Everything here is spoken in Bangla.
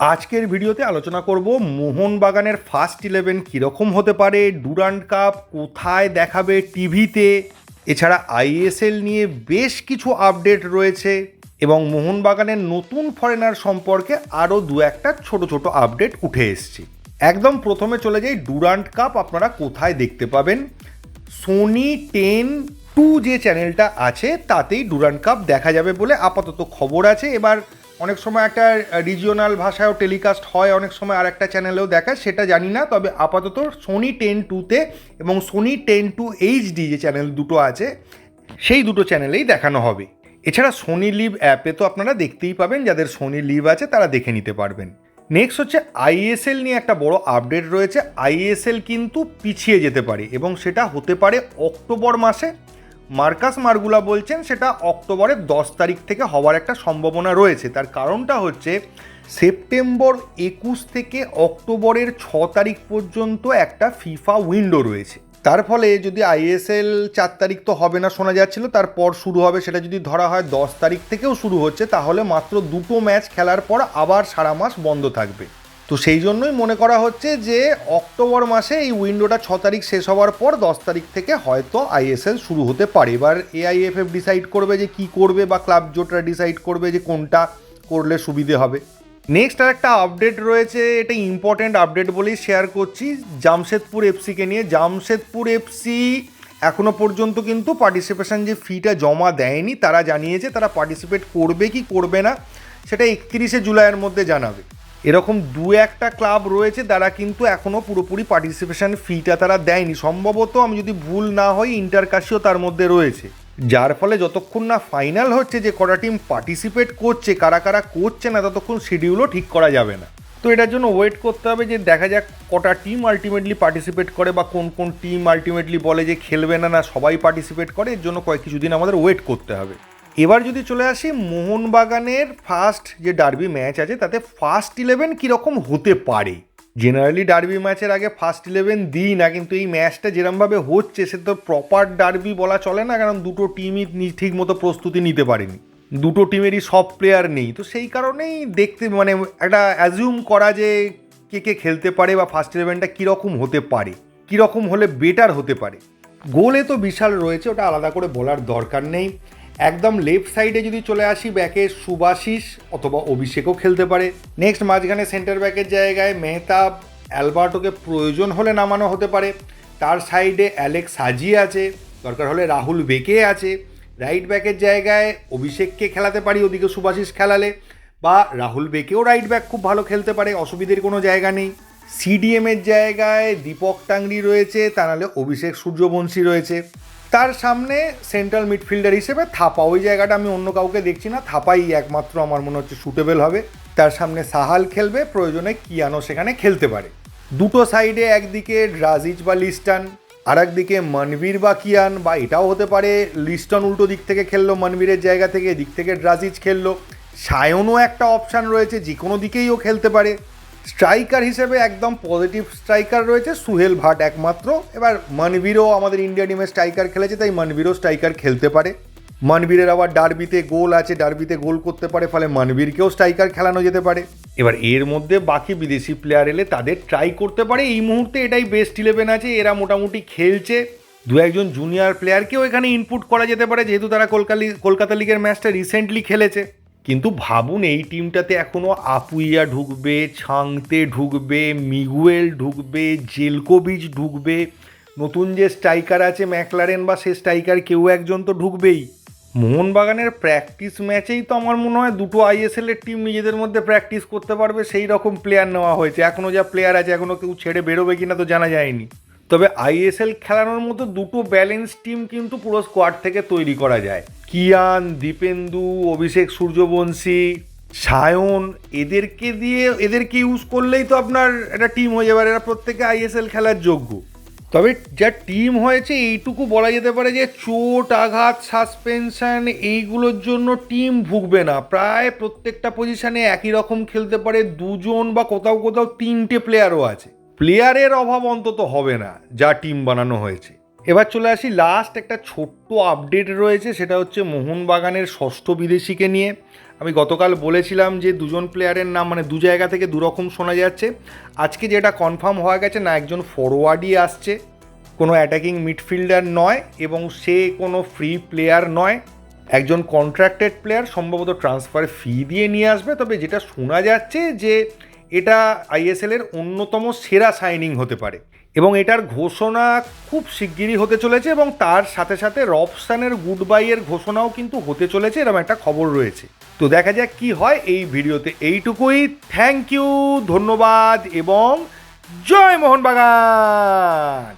আজকের ভিডিওতে আলোচনা করব মোহনবাগানের ফার্স্ট 11 কীরকম হতে পারে, ডুরান্ড কাপ কোথায় দেখাবে টিভিতে, এছাড়া আইএসএল নিয়ে বেশ কিছু আপডেট রয়েছে এবং মোহনবাগানের নতুন ফরেনার সম্পর্কে আরও দু একটা ছোট ছোট আপডেট উঠে এসছে। একদম প্রথমে চলে যাই, ডুরান্ড কাপ আপনারা কোথায় দেখতে পাবেন। সোনি 10-2 যে চ্যানেলটা আছে তাতেই ডুরান্ড কাপ দেখা যাবে বলে আপাতত খবর আছে। এবার অনেক সময় একটা রিজিওনাল ভাষায়ও টেলিকাস্ট হয়, অনেক সময় আর একটা চ্যানেলেও দেখায়, সেটা জানি না। তবে আপাতত সোনি 10-2-তে এবং সোনি 10-2 HD যে চ্যানেল দুটো আছে সেই দুটো চ্যানেলেই দেখানো হবে। এছাড়া সোনি লিভ অ্যাপে তো আপনারা দেখতেই পাবেন, যাদের সোনি লিভ আছে তারা দেখে নিতে পারবেন। নেক্সট হচ্ছে আইএসএল নিয়ে একটা বড় আপডেট রয়েছে। আইএসএল কিন্তু পিছিয়ে যেতে পারে এবং সেটা হতে পারে অক্টোবর মাসে। মার্কাস মার্গুলা বলছেন সেটা অক্টোবরের 10 তারিখ থেকে হওয়ার একটা সম্ভাবনা রয়েছে। তার কারণটা হচ্ছে সেপ্টেম্বর 21 থেকে অক্টোবরের 6 তারিখ পর্যন্ত একটা ফিফা উইন্ডো রয়েছে। তার ফলে যদি আইএসএল 4 তারিখ তো হবে না শোনা যাচ্ছিল, তারপর শুরু হবে, সেটা যদি ধরা হয় 10 তারিখ থেকেও শুরু হচ্ছে, তাহলে মাত্র দুটো ম্যাচ খেলার পর আবার সারা মাস বন্ধ থাকবে। তো সেই জন্যই মনে করা হচ্ছে যে অক্টোবর মাসে এই উইন্ডোটা 6 তারিখ শেষ হওয়ার পর 10 তারিখ থেকে হয়তো আইএসএল শুরু হতে পারে। এবার এআইএফএফ ডিসাইড করবে যে কি করবে, বা ক্লাব জোটরা ডিসাইড করবে যে কোনটা করলে সুবিধে হবে। নেক্সট আর একটা আপডেট রয়েছে, এটা ইম্পর্টেন্ট আপডেট বলেই শেয়ার করছি জামশেদপুর এফসিকে নিয়ে। জামশেদপুর এফসি এখনো পর্যন্ত কিন্তু পার্টিসিপেশন যে ফিটা জমা দেয়নি, তারা জানিয়েছে তারা পার্টিসিপেট করবে কি করবে না সেটা 31শে জুলাইয়ের মধ্যে জানাবে। এরকম দু একটা ক্লাব রয়েছে তারা কিন্তু এখনও পুরোপুরি পার্টিসিপেশন ফিটা তারা দেয়নি। সম্ভবত আমি যদি ভুল না হই ইন্টারকাশিও তার মধ্যে রয়েছে, যার ফলে যতক্ষণ না ফাইনাল হচ্ছে যে কটা টিম পার্টিসিপেট করছে কারা কারা করছে না, ততক্ষণ শিডিউলও ঠিক করা যাবে না। তো এটার জন্য ওয়েট করতে হবে যে দেখা যাক কটা টিম আলটিমেটলি পার্টিসিপেট করে, বা কোন কোন টিম আলটিমেটলি বলে যে খেলবে না, না সবাই পার্টিসিপেট করে। এর জন্য কিছুদিন আমাদের ওয়েট করতে হবে। এবার যদি চলে আসি মোহনবাগানের ফার্স্ট যে ডার্বি ম্যাচ আছে তাতে ফার্স্ট 11 কীরকম হতে পারে। জেনারেলি ডার্বি ম্যাচের আগে ফার্স্ট 11 দিই না, কিন্তু এই ম্যাচটা যেরমভাবে হচ্ছে সে তো প্রপার ডার্বি বলা চলে না, কারণ দুটো টিমই ঠিক মতো প্রস্তুতি নিতে পারেনি, দুটো টিমেরই সব প্লেয়ার নেই। তো সেই কারণেই দেখতে মানে একটা অ্যাজিউম করা যে কে কে খেলতে পারে বা ফার্স্ট 11টা কীরকম হতে পারে, কীরকম হলে বেটার হতে পারে। গোলে তো বিশাল রয়েছে, ওটা আলাদা করে বলার দরকার নেই। একদম লেফট সাইডে যদি চলে আসি, ব্যাকে সুভাশিস অথবা অভিষেকও খেলতে পারে। নেক্সট মাঝখানে সেন্টার ব্যাকের জায়গায় মেহতাব অ্যালবার্টোকে প্রয়োজন হলে নামানো হতে পারে। তার সাইডে অ্যালেক্স সাজি আছে, দরকার হলে রাহুল বেকে আছে। রাইট ব্যাকের জায়গায় অভিষেককে খেলাতে পারি, ওদিকে সুভাশিস খেলালে, বা রাহুল বেকেও রাইট ব্যাক খুব ভালো খেলতে পারে, অসুবিধের কোনো জায়গা নেই। সিডিএমের জায়গায় দীপক টাংরি রয়েছে, তা নাহলে অভিষেক সূর্যবংশী রয়েছে। তার সামনে সেন্ট্রাল মিডফিল্ডার হিসেবে থাপা, ওই জায়গাটা আমি অন্য কাউকে দেখছি না, থাপাই একমাত্র আমার মনে হচ্ছে সুটেবল হবে। তার সামনে সাহাল খেলবে, প্রয়োজনে কিয়ানো সেখানে খেলতে পারে। দুটো সাইডে একদিকে ড্রাজিচ বা লিস্টন, আর একদিকে মনবীর বা কিয়ান, বা এটাও হতে পারে লিস্টন উল্টো দিক থেকে খেললো মনবীরের জায়গা থেকে, এদিক থেকে ড্রাজিচ খেললো। সায়নও একটা অপশান রয়েছে, যে কোনো দিকেই ও খেলতে পারে। স্ট্রাইকার হিসেবে একদম পজিটিভ স্ট্রাইকার রয়েছে সুহেল ভাট একমাত্র। এবার মনবীরও আমাদের ইন্ডিয়া টিমে স্ট্রাইকার খেলেছে, তাই মনবীরও স্ট্রাইকার খেলতে পারে। মনবীরের আবার ডার্বিতে গোল আছে, ডার্বিতে গোল করতে পারে, ফলে মনবীরকেও স্ট্রাইকার খেলানো যেতে পারে। এবার এর মধ্যে বাকি বিদেশি প্লেয়ার এলে তাদের ট্রাই করতে পারে। এই মুহূর্তে এটাই বেস্ট 11 আছে, এরা মোটামুটি খেলছে। দু একজন জুনিয়র প্লেয়ারকেও এখানে ইনপুট করা যেতে পারে, যেহেতু তারা কলকাতা লিগের ম্যাচটা রিসেন্টলি খেলেছে। কিন্তু ভাবুন এই টিমটাতে এখনও আপুইয়া ঢুকবে, ছাংতে ঢুকবে, মিগুয়েল ঢুকবে, জেলকোভিচ ঢুকবে, নতুন যে স্ট্রাইকার আছে ম্যাকলারেন বা সে স্ট্রাইকার কেউ একজন তো ঢুকবেই। মোহনবাগানের প্র্যাকটিস ম্যাচেই তো আমার মনে হয় দুটো আইএসএলের টিম নিজেদের মধ্যে প্র্যাকটিস করতে পারবে সেই রকম প্লেয়ার নেওয়া হয়েছে। এখনও যা প্লেয়ার আছে এখনও কেউ ছেড়ে বেরোবে কিনা তো জানা যায়নি। তবে আইএসএল খেলানোর মতো দুটো ব্যালেন্স টিম কিন্তু পুরো স্কোয়াড থেকে তৈরি করা যায়। কিয়ান, দীপেন্দু, অভিষেক সূর্যবংশী, সায়ন, এদেরকে ইউজ করলেই তো আপনার একটা টিম হয়ে যাবে, এরা প্রত্যেকে আইএসএল খেলার যোগ্য। তবে যা টিম হয়েছে এইটুকু বলা যেতে পারে যে চোট, আঘাত, সাসপেনশন এইগুলোর জন্য টিম ভুগবে না। প্রায় প্রত্যেকটা পজিশনে একই রকম খেলতে পারে, দুজন বা কোথাও কোথাও তিনটে প্লেয়ারও আছে। প্লেয়ারের অভাব অন্তত হবে না যা টিম বানানো হয়েছে। এবার চলে আসি লাস্ট একটা ছোট্ট আপডেট রয়েছে, সেটা হচ্ছে মোহনবাগানের ষষ্ঠ বিদেশিকে নিয়ে। আমি গতকাল বলেছিলাম যে দুজন প্লেয়ারের নাম মানে দু জায়গা থেকে দুরকম শোনা যাচ্ছে। আজকে যেটা কনফার্ম হওয়া গেছে না, একজন ফরওয়ার্ডই আসছে, কোনো অ্যাটাকিং মিডফিল্ডার নয় এবং সে কোনো ফ্রি প্লেয়ার নয়, একজন কন্ট্রাক্টেড প্লেয়ার, সম্ভবত ট্রান্সফার ফি দিয়ে নিয়ে আসবে। তবে যেটা শোনা যাচ্ছে যে এটা আইএসএলের অন্যতম সেরা সাইনিং হতে পারে এবং এটার ঘোষণা খুব শিগগিরই হতে চলেছে এবং তার সাথে সাথে রবসানের গুড বাইয়ের ঘোষণাও কিন্তু হতে চলেছে, এরকম একটা খবর রয়েছে। তো দেখা যাক কি হয়। এই ভিডিওতে এইটুকুই। থ্যাংক ইউ, ধন্যবাদ এবং জয় মোহনবাগান।